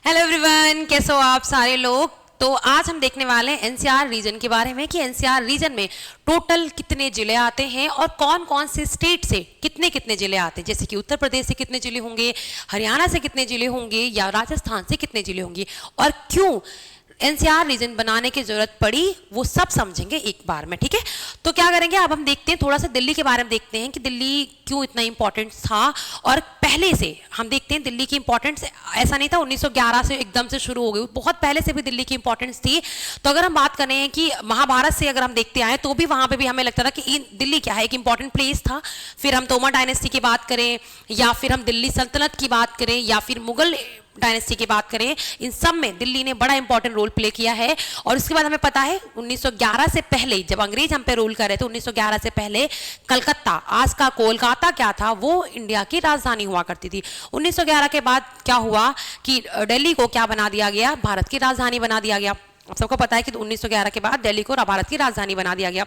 Hello everyone, कैसे हो आप सारे लोग। तो आज हम देखने वाले हैं एनसीआर रीजन के बारे में कि एनसीआर रीजन में टोटल कितने जिले आते हैं और कौन कौन से स्टेट से कितने कितने जिले आते हैं। जैसे कि उत्तर प्रदेश से कितने जिले होंगे, हरियाणा से कितने जिले होंगे या राजस्थान से कितने जिले होंगे और क्यों एनसीआर रीजन बनाने की जरूरत पड़ी, वो सब समझेंगे एक बार में। ठीक है, तो क्या करेंगे, अब हम देखते हैं थोड़ा सा दिल्ली के बारे में देखते हैं कि दिल्ली क्यों इतना इंपॉर्टेंट था। और पहले से हम देखते हैं दिल्ली की इंपॉर्टेंस ऐसा नहीं था 1911 से एकदम से शुरू हो गई, बहुत पहले से भी दिल्ली की इंपॉर्टेंस थी। तो अगर हम बात करें कि महाभारत से अगर हम देखते आए तो भी वहां पे भी हमें लगता था कि दिल्ली क्या है, एक इंपॉर्टेंट प्लेस था। फिर हम तोमर डायनेस्टी की बात करें या फिर हम दिल्ली सल्तनत की बात करें या फिर मुगल डायनेस्टी की बात करें, इन सब में दिल्ली ने बड़ा इंपॉर्टेंट रोल प्ले किया है। और उसके बाद हमें पता है 1911 से पहले जब अंग्रेज हम पे रूल कर रहे थे, 1911 से पहले कलकत्ता, आज का कोलकाता क्या था, वो इंडिया की राजधानी हुआ करती थी। 1911 के बाद क्या हुआ कि दिल्ली को क्या बना दिया गया, भारत की राजधानी बना दिया गया। आप सबको पता है कि 1911 के बाद दिल्ली को भारत की राजधानी बना दिया गया।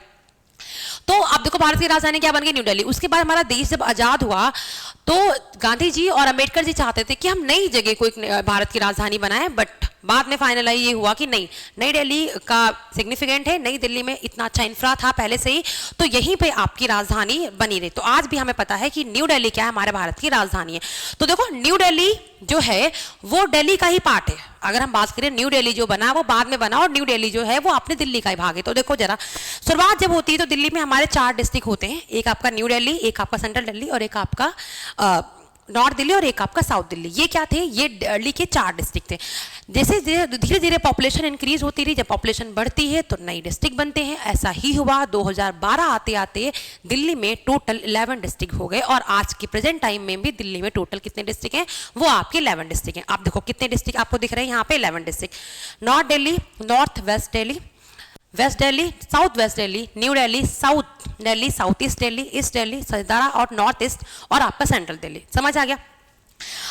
तो अब देखो भारत की राजधानी क्या बन गई, न्यू दिल्ली। उसके बाद हमारा देश जब आजाद हुआ तो गांधी जी और अंबेडकर जी चाहते थे कि हम नई जगह को एक भारत की राजधानी बनाएं, बट बाद में फाइनल ये हुआ कि नहीं, नई दिल्ली का सिग्निफिकेंट है, नई दिल्ली में इतना अच्छा इंफ्रा था पहले से ही, तो यहीं पे आपकी राजधानी बनी रही। तो आज भी हमें पता है कि न्यू दिल्ली क्या है, हमारे भारत की राजधानी है। तो देखो न्यू दिल्ली जो है वो दिल्ली का ही पार्ट है। अगर हम बात करें न्यू दिल्ली जो बना वो बाद में बना और न्यू दिल्ली जो है वो अपने दिल्ली का ही भाग है। तो देखो जरा शुरुआत जब होती है तो दिल्ली में हमारे 4 डिस्ट्रिक्ट होते हैं, एक आपका न्यू दिल्ली, एक आपका सेंट्रल दिल्ली और एक आपका नॉर्थ दिल्ली और एक आपका साउथ दिल्ली। ये क्या थे, ये दिल्ली के 4 डिस्ट्रिक्ट थे। जैसे धीरे धीरे पॉपुलेशन इंक्रीज होती रही, जब पॉपुलेशन बढ़ती है तो नई डिस्ट्रिक्ट बनते हैं। ऐसा ही हुआ 2012 आते आते दिल्ली में टोटल 11 डिस्ट्रिक्ट हो गए और आज के प्रेजेंट टाइम में भी दिल्ली में टोटल कितने डिस्ट्रिक्ट हैं, वो आपके 11 डिस्ट्रिक्ट हैं। आप देखो कितने डिस्ट्रिक्ट आपको दिख रहे हैं यहाँ पे, 11 district. North Delhi, North West Delhi, West Delhi, South West Delhi, New Delhi, South Delhi, South East Delhi, East Delhi, Shahdara और नॉर्थ ईस्ट और आपका सेंट्रल दिल्ली। समझ आ गया।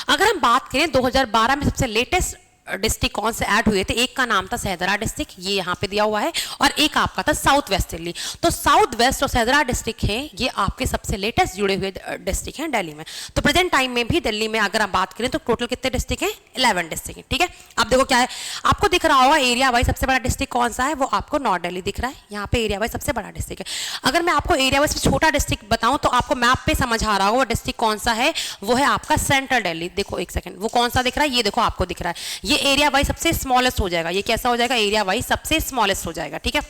अगर हम बात करें 2012 में सबसे लेटेस्ट डिस्ट्रिक्ट कौन से ऐड हुए थे, एक का नाम था सहदरा डिस्ट्रिक्ट, ये यहाँ पे दिया हुआ है, और एक आपका था साउथ वेस्ट दिल्ली। तो साउथ वेस्ट और सहदरा डिस्ट्रिक्ट है, ये आपके सबसे लेटेस्ट जुड़े हुए डिस्ट्रिक्ट हैं दिल्ली में। तो प्रेजेंट टाइम में भी दिल्ली में अगर हम बात करें तो टोटल कितने डिस्ट्रिक्ट हैं, 11 डिस्ट्रिक्ट हैं। ठीक है, अब देखो क्या है, आपको दिख रहा होगा एरिया वाइज सबसे बड़ा डिस्ट्रिक्ट कौन सा है, वो आपको नॉर्थ दिल्ली दिख रहा है। यहाँ पे एरिया वाइज सबसे बड़ा डिस्ट्रिक्ट है। अगर मैं आपको एरिया वाइज छोटा डिस्ट्रिक्ट बताऊं तो आपको मैप पे समझ आ रहा होगा वो डिस्ट्रिक्ट कौन सा है, वो है आपका सेंट्रल दिल्ली। देखो एक सेकंड, वो कौन सा दिख रहा है, ये देखो आपको दिख रहा है, ये एरिया वाइज सबसे स्मॉलेस्ट हो जाएगा। ये कैसा हो जाएगा, एरिया वाइज सबसे स्मॉलेस्ट हो जाएगा। ठीक है,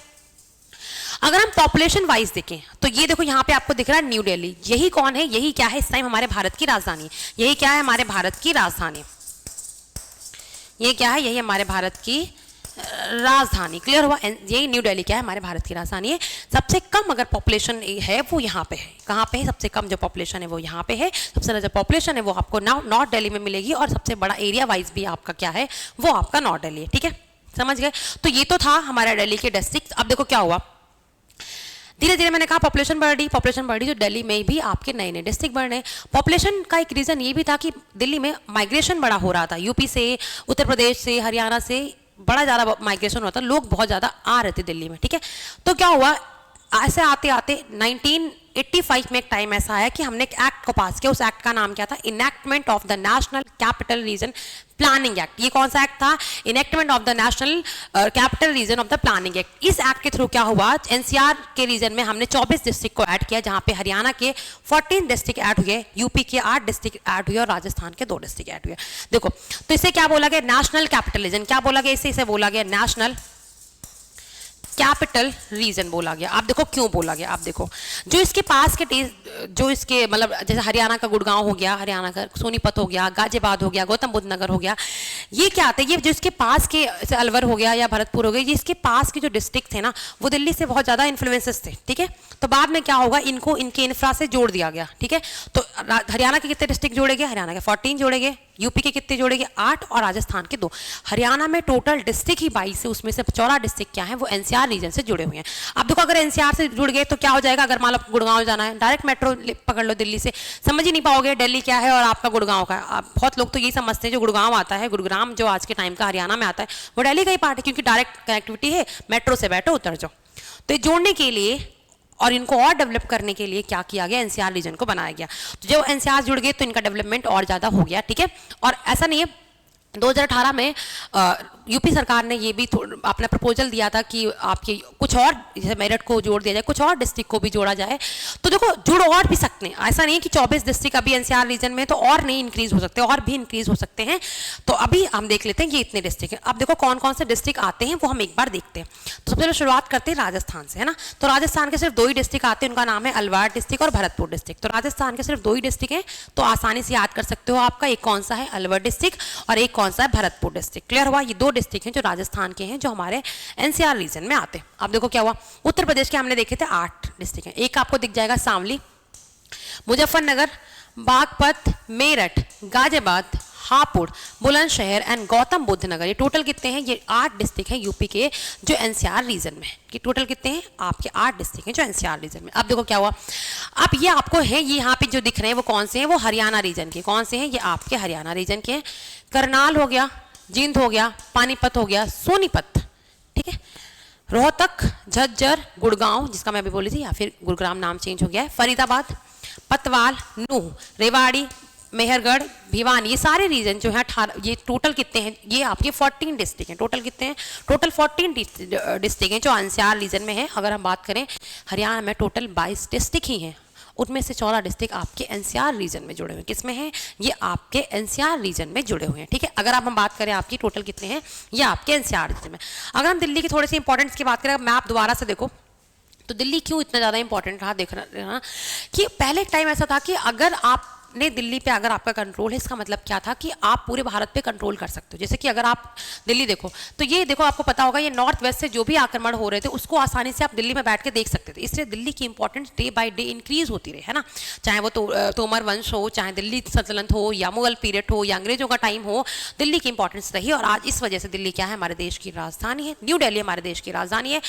अगर हम पॉपुलेशन वाइज देखें तो ये देखो यहाँ पे आपको दिख रहा है न्यू दिल्ली, यही कौन है, यही क्या है इस टाइम हमारे भारत की राजधानी। यही क्या है, हमारे भारत की राजधानी। ये क्या है, यही हमारे भारत की राजधानी। क्लियर हुआ, यही न्यू दिल्ली क्या है, हमारे भारत की राजधानी है। सबसे कम अगर पॉपुलेशन है वो यहाँ पे है, कहाँ पे है, सबसे कम जो पॉपुलेशन है वो यहाँ पे है। सबसे ज्यादा जो पॉपुलेशन है वो आपको नॉर्थ दिल्ली में मिलेगी और सबसे बड़ा एरिया वाइज भी आपका क्या है, वो आपका नॉर्थ दिल्ली है। ठीक है, समझ गए। तो ये तो था हमारा दिल्ली के डिस्ट्रिक्ट। अब देखो क्या हुआ, धीरे धीरे मैंने कहा पॉपुलेशन बढ़ रही, जो दिल्ली में भी आपके नए नए डिस्ट्रिक्ट बढ़ रहे हैं। पॉपुलेशन का एक रीजन ये भी था कि दिल्ली में माइग्रेशन बड़ा हो रहा था, यूपी से, उत्तर प्रदेश से, हरियाणा से बड़ा ज़्यादा माइग्रेशन होता, लोग बहुत ज़्यादा आ रहे थे दिल्ली में। ठीक है, तो क्या हुआ, ऐसे आते आते 1985 में एक टाइम ऐसा आया कि हमने एक एक्ट को पास किया। उस एक्ट का नाम क्या था, enactment of the national capital region planning act. ये कौन सा एक्ट था, enactment of the national capital region of the planning act. इस एक्ट के थ्रू क्या हुआ, एनसीआर के रीजन में हमने 24 डिस्ट्रिक्ट को ऐड किया, जहां पे हरियाणा के 14 डिस्ट्रिक्ट ऐड हुए, यूपी के 8 डिस्ट्रिक्ट ऐड हुए और राजस्थान के 2 डिस्ट्रिक्ट ऐड हुए। देखो तो इसे क्या बोला गया, नेशनल कैपिटल रीजन। क्या बोला गया, इसे बोला गया नेशनल कैपिटल रीजन बोला गया। आप देखो क्यों बोला गया, आप देखो जो इसके पास के जो इसके मतलब जैसे हरियाणा का गुड़गांव हो गया, हरियाणा का सोनीपत हो गया, गाजियाबाद हो गया, गौतम बुद्ध नगर हो गया, ये क्या आते हैं, ये जो इसके पास के अलवर हो गया या भरतपुर हो गया, ये इसके पास के जो डिस्ट्रिक्ट थे ना वो दिल्ली से बहुत ज्यादा इन्फ्लुएंसेस थे। ठीक है, तो बाद में क्या होगा, इनको इनके इंफ्रा से जोड़ दिया गया। ठीक है, तो हरियाणा के कितने डिस्ट्रिक्ट जोड़े गए, हरियाणा के 14 जोड़े गए, यूपी के कितने जोड़े गए, 8 और राजस्थान के 2। हरियाणा में टोटल डिस्ट्रिक्ट ही 22 है, उसमें से 14 डिस्ट्रिक्ट क्या है, वो एनसीआर रीजन से जुड़े हुए हैं। अब देखो अगर एनसीआर से जुड़ गए तो क्या हो जाएगा, अगर मान लो गुड़गांव जाना है, डायरेक्ट मेट्रो पकड़ लो दिल्ली से, समझ ही नहीं पाओगे दिल्ली क्या है और आपका गुड़गांव का। बहुत लोग तो यही समझते हैं जो गुड़गांव आता है, गुरुग्राम जो आज के टाइम का हरियाणा में आता है, वो दिल्ली का ही पार्ट है, क्योंकि डायरेक्ट कनेक्टिविटी है, मेट्रो से बैठो उतर जाओ। तो ये जोड़ने के लिए और इनको और डेवलप करने के लिए क्या किया गया, एनसीआर रीजन को बनाया गया। तो जब एनसीआर जुड़ गए तो इनका डेवलपमेंट और ज्यादा हो गया। ठीक है, और ऐसा नहीं है 2018 में यूपी सरकार ने ये भी अपना प्रपोजल दिया था कि आपके कुछ और जैसे मेरठ को जोड़ दिया जाए, कुछ और डिस्ट्रिक्ट को भी जोड़ा जाए। तो देखो जुड़ और भी सकते हैं, ऐसा नहीं है कि 24 डिस्ट्रिक्ट अभी एनसीआर रीजन में, तो और नहीं इंक्रीज हो सकते, और भी इंक्रीज हो सकते हैं। तो अभी हम देख लेते हैं ये इतने डिस्ट्रिक्ट हैं। अब देखो कौन कौन से डिस्ट्रिक्ट आते हैं वो हम एक बार देखते हैं। तो सबसे पहले शुरुआत करते हैं राजस्थान से, है ना। तो राजस्थान के सिर्फ 2 ही डिस्ट्रिक्ट आते हैं, उनका नाम है अलवार डिस्ट्रिक्ट और भरतपुर डिस्ट्रिक्ट। तो राजस्थान के सिर्फ 2 ही डिस्ट्रिक्ट हैं, तो आसानी से याद कर सकते हो आपका, एक कौन सा है अलवर डिस्ट्रिक्ट और एक कौन सा है भरतपुर डिस्ट्रिक्ट। क्लियर हुआ, ये 2 डिस्ट्रिक्ट हैं जो राजस्थान के हैं, जो हमारे एनसीआर रीजन में आते हैं। अब देखो क्या हुआ, उत्तर प्रदेश के हमने देखे थे 8 डिस्ट्रिक्ट हैं। एक आपको दिख जाएगा शामली, मुजफ्फरनगर, बागपत, मेरठ, गाजियाबाद, हापुड़, बुलंदशहर एंड गौतम बुद्ध नगर। ये टोटल कितने हैं, ये 8 डिस्ट्रिक्ट हैं यूपी के जो एनसीआर रीजन में है। कि टोटल कितने हैं आपके 8 डिस्ट्रिक्ट हैं जो एनसीआर रीजन में। अब देखो क्या हुआ, अब ये आपको है, ये यहाँ पे जो दिख रहे हैं वो कौन से हैं, वो हरियाणा रीजन के। कौन से हैं, ये आपके हरियाणा रीजन के हैं। करनाल हो गया, जींद हो गया, पानीपत हो गया, सोनीपत, ठीक है, रोहतक, झज्जर, गुड़गांव जिसका मैं अभी बोली थी, या फिर गुरुग्राम नाम चेंज हो गया है, फरीदाबाद, पतवाल, नूह, रेवाड़ी, मेहरगढ़, भिवानी, ये सारे रीजन जो है 18, ये टोटल कितने हैं, ये आपके 14 डिस्ट्रिक्ट हैं। टोटल कितने हैं, टोटल 14 डिस्ट्रिक्ट हैं जो एनसीआर रीजन में है। अगर हम बात करें हरियाणा में टोटल 22 डिस्ट्रिक्ट ही हैं, उनमें से 14 डिस्ट्रिक्ट आपके एनसीआर रीजन में जुड़े हुए हैं। किसमें हैं, ये आपके एनसीआर रीजन में जुड़े हुए हैं, ठीक है। अगर आप हम बात करें आपकी टोटल कितने हैं, ये आपके एनसीआर रीजन में। अगर हम दिल्ली की थोड़ी सी इंपॉर्टेंस की बात करें, मैप दोबारा से देखो, तो दिल्ली क्यों इतना ज़्यादा इंपॉर्टेंट रहा, देख रहा कि पहले टाइम ऐसा था कि अगर आप ने दिल्ली पे अगर आपका कंट्रोल है, इसका मतलब क्या था कि आप पूरे भारत पे कंट्रोल कर सकते हो। जैसे कि अगर आप दिल्ली देखो, तो ये देखो आपको पता होगा, ये नॉर्थ वेस्ट से जो भी आक्रमण हो रहे थे उसको आसानी से आप दिल्ली में बैठ के देख सकते थे। इसलिए दिल्ली की importance day by day increase होती रही, है ना। चाहे वो तोमर वंश हो, चाहे दिल्ली सल्तनत हो, या मुगल पीरियड हो, या अंग्रेजों का टाइम हो, दिल्ली की इंपॉर्टेंस रही। और आज इस वजह से दिल्ली क्या है, हमारे देश की राजधानी है। न्यू दिल्ली हमारे देश की राजधानी है,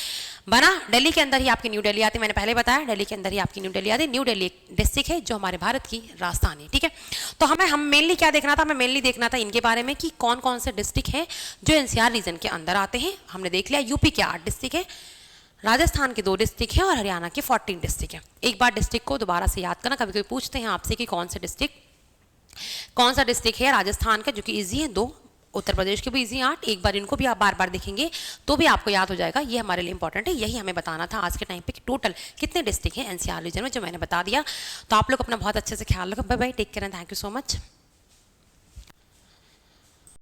बना दिल्ली के अंदर ही आपकी न्यू दिल्ली आती है। मैंने पहले बताया दिल्ली के अंदर ही आपकी न्यू दिल्ली आती है। न्यू दिल्ली एक डिस्ट्रिक्ट है जो हमारे भारत की राजधानी है, ठीक है। तो हम मेनली क्या देखना था, हमें मेनली देखना था इनके बारे में कि कौन कौन से डिस्ट्रिक्ट हैं जो एनसीआर रीजन के अंदर आते हैं। हमने देख लिया यूपी के 8 डिस्ट्रिक्ट है, राजस्थान के 2 डिस्ट्रिक्ट है और हरियाणा के 14 डिस्ट्रिक्ट है। एक बार डिस्ट्रिक्ट को दोबारा से याद करना, कभी कभी पूछते हैं आपसे कि कौन सा डिस्ट्रिक्ट है राजस्थान का, जो कि ईजी है 2, उत्तर प्रदेश के भी ईजी 8। एक बार इनको भी आप बार बार देखेंगे तो भी आपको याद हो जाएगा। ये हमारे लिए इंपॉर्टेंट है, यही हमें बताना था आज के टाइम पे कि टोटल कितने डिस्ट्रिक्ट हैं एनसीआर रीजन में, जो मैंने बता दिया। तो आप लोग अपना बहुत अच्छे से ख्याल रखो। Bye bye, take care and thank you so much.